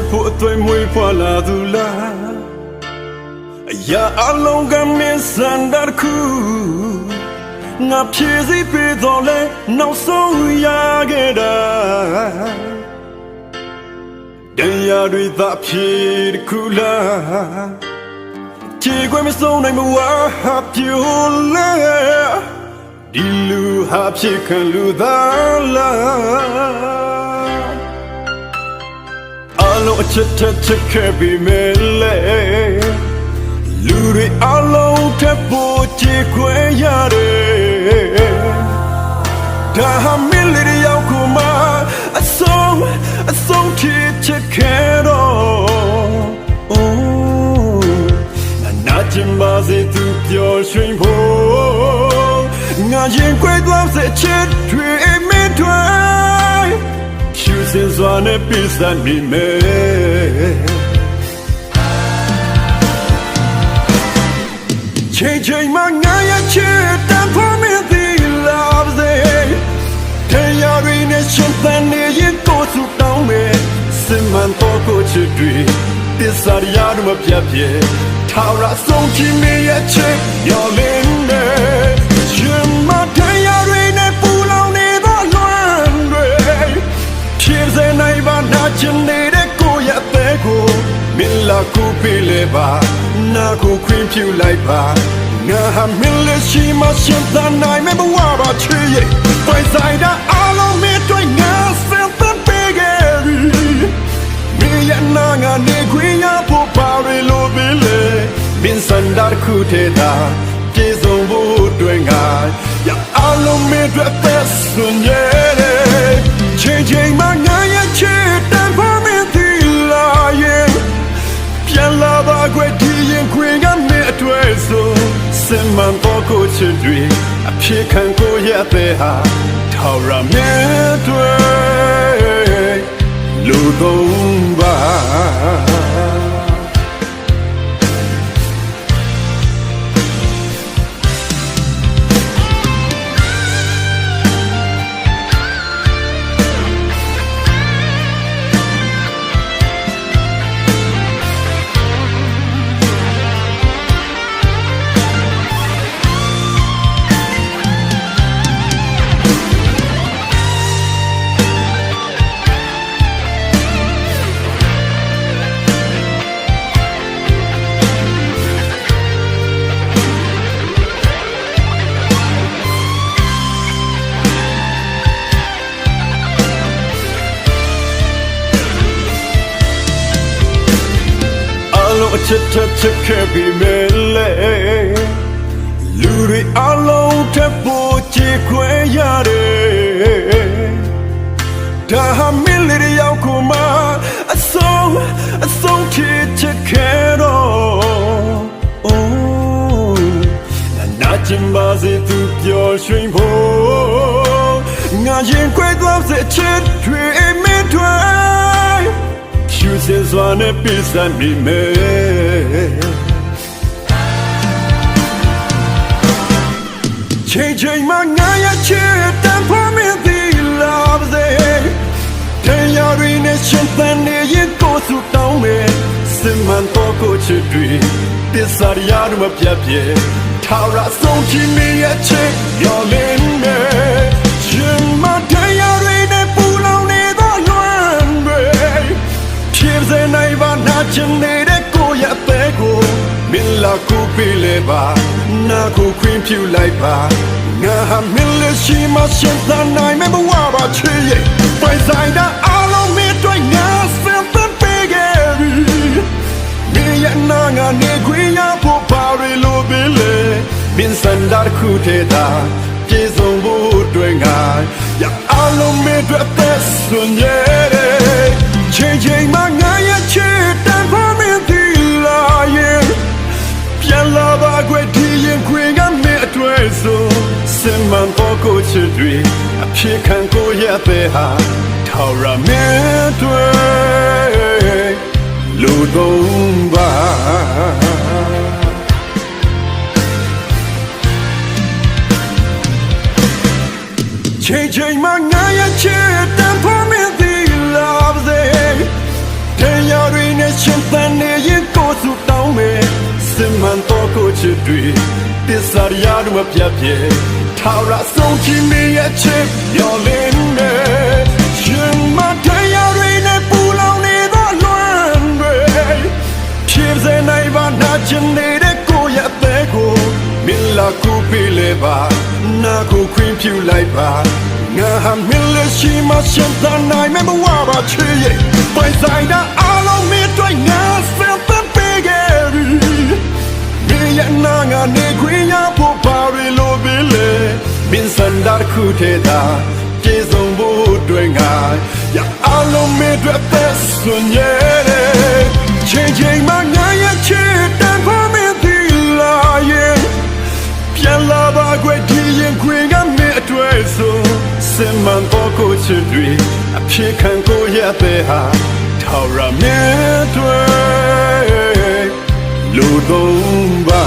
ဖို့အသွေးမွေးဖွာလာသူလားအရာအလုံးကမင်းစံတခုငါဖြည့်စည်းပေးတော့လဲနောက်ဆုံးရခဲ့တာတရားတွေသာဖြည့်တခုလားချေခွေမဆုံးနိုင်မဝါပြိုလဲဒီလူဟာဖြစ်ခံလူသားလားအလုံးအချက်ထက်ချက်ခဲ့ပြီးမဲ့လေလူတွေအလုံးထက်ဖို့ချေခွေရတယ်ဒါဟာမင်းလေးရောက်ခုမှအဆုံးထိချက်ခဲ့တော့အိုးနာကျင်ပါစေသူပျော်ရွှင်ဖို့ငါရင်ခွေသွားစေချစ်တွေမင်းတွေဖြူစင်စွာနဲ့ပြည့်စုံနေမယ်ချိန်မှငါရဲ့ချစ်တန်ဖို့မင်းဒီလာစေတရားရင်းနဲ့ရှင်သန်နေရင်ကိုစုတောင်းမယ်စင်မှန်တော့ကိုချစ်တွေတစ္ဆာရရမပြတ်ပြဲထာဝရဆုံးချင်မရဲ့ချစ်ရောလင်းနေရှင်မတရားရင်းနဲ့ပူလောင်နေသောလွမ်းတွေဖြစ်စေနိုင်ပါနာချင်နေတဲ့ကိုရဲ့အသေးကိုမင်းလာကိုပေးလေပါနာကိုခွင့်ပြုလိုက်ပါငါဟာမင်းလေးရှိမှရှင်သန်နိုင်မယ်ဘဝပါချစ်ရဲ့ပိုင်ဆိုင်တာအလုံးမင်းတွေ့ငါစံသတ်ပေးခဲ့ပြီမင်းရဲ့နာငါနေခွင့်ရဖို့ပါရလို့ပြီလေမင်းစံတာခုထဲသာပြေဆုံးဖို့အတွက်ငါရအလုံးမင်းတွေ့သက်စွန်ရဲ့ချိန်မှငါရဲ့ချစ်တန်ဖို့မင်းဒီလာရဲ့ပြန်လာပါခွေဒီရင်ခွေကမင်းအတွေ့ဆိုစင်မှန်တော့ကိုချစ်တွေအဖြစ်ခံကိုရတဲ့ဟာထောက်ရမဲတွေလူသုံးပါချစ်ခဲ့ပြီးမဲ့လေလူတွေအလုံးထက်ဖို့ချေခွဲရတယ်ဒါဟာမင်းလေးရောက်ခုမှအဆုံးထိချက်ခဲ့တော့အိုးနာကျင်ပါစေသူပျော်ရွှင်ဖို့ငါရင်ခွေသွားစေချစ်တွေမင်းတွေဖြူစင်စွာနဲ့ပြည့်စုံနေမယ်ချိန်မှငါရဲ့ချစ်တန်ဖို့မင်းဒီလာစေတရားရင်းနဲ့ရှင်သန်နေရင်ကိုစုတောင်းမယ်စင်မှန်တော့ကိုချစ်တွေတစ္ဆာရရမပြတ်ပြဲထာဝရဆုံးချင်မရဲ့ချစ်ရောလင်းမယ်ရှင်မတရားရင်းနဲ့ပူလောင်နေသောလွမ်းတွေဖြစ်စေနိုင်ပါနာချင်နေတဲ့ကိုရဲ့အသေးကိုမင်းလာကိုပေးလေပါနာကိုခွင့်ပြုလိုက်ပါငါဟာမင်းလေးရှိမှရှင်သန်နိုင်မယ်ဘဝပါချစ်ရဲ့ပိုင်ဆိုင်တာအလုံးမင်းတွေ့ငါစံသတ်ပေးခဲ့ပြီမင်းရဲ့နာငါနေခွင့်ရဖို့ပါရလို့ပြီလေမင်းစံတာခုထဲသာပြေဆုံးဖို့အတွက်ငါရအလုံးမင်းတွေ့သက်စွန်ရဲ့ချိန်မှငါရဲ့ချစ်တန်ဖို့မင်းဒီလာရဲ့ပြန်လာပါခွေဒီရင်ခွေကမင်းအတွေ့ဆိုစင်မှန်တော့ကိုချစ်တွေအဖြစ်ခံကိုရတဲ့ဟာထောက်ရမဲတွေလူသုံးပါချိန်မှငါရဲ့ချစ်တန်ဖို့မင်းဒီလာစေတရား တွေနဲ့ရှင်သန်နေရင်ကိုယ်စုတောင်းမယ်စစ်မှန်တော့ကိုချစ်တွေတစ္ဆာရတို့မပြတ်ပြဲထာဝရဆုံးချင်နေရဲ့ချစ်ရောလင်းနေရှင်မတရားတွေနဲ့ပူလောင်နေသောလွမ်းတွေဖြစ်စေနိုင်ပါနာချင်နေတဲ့ကိုယ့်ရဲ့အသေးကိုမင်းလာကူပေးလေပါနာကိုခွင့်ပြုလိုက်ပါငါဟာမင်းလက်ရှိမှရှင်သန်နိုင်မယ်မဝပါချေရဲ့ပိုင်ဆိုင်တာအားလုံးမင်းတို့ငါစံပပေးခဲ့ပြီမင်းရဲ့နာငါနေခွင့်ရဖို့ပါရလိုပြီလေမင်းစံတာခုထဲတာကျေဆုံးဖို့အတွက်ငါရအားလုံးမင်းတို့သက်စွန်ရဲ့ချိန်ချိန်မှငါရဲ့ချစ်တန်ဖို့မင်းဒီလာရဲ့ပြန်လာပါကွယ်ဒီရင်ခွေကမင်းအတွက်ဆိုစင်မှန်တော့ကိုချစ်တွေအဖြစ်ခံကိုရတဲ့ဟာထာဝရမင်းတွေလူသုံးပါ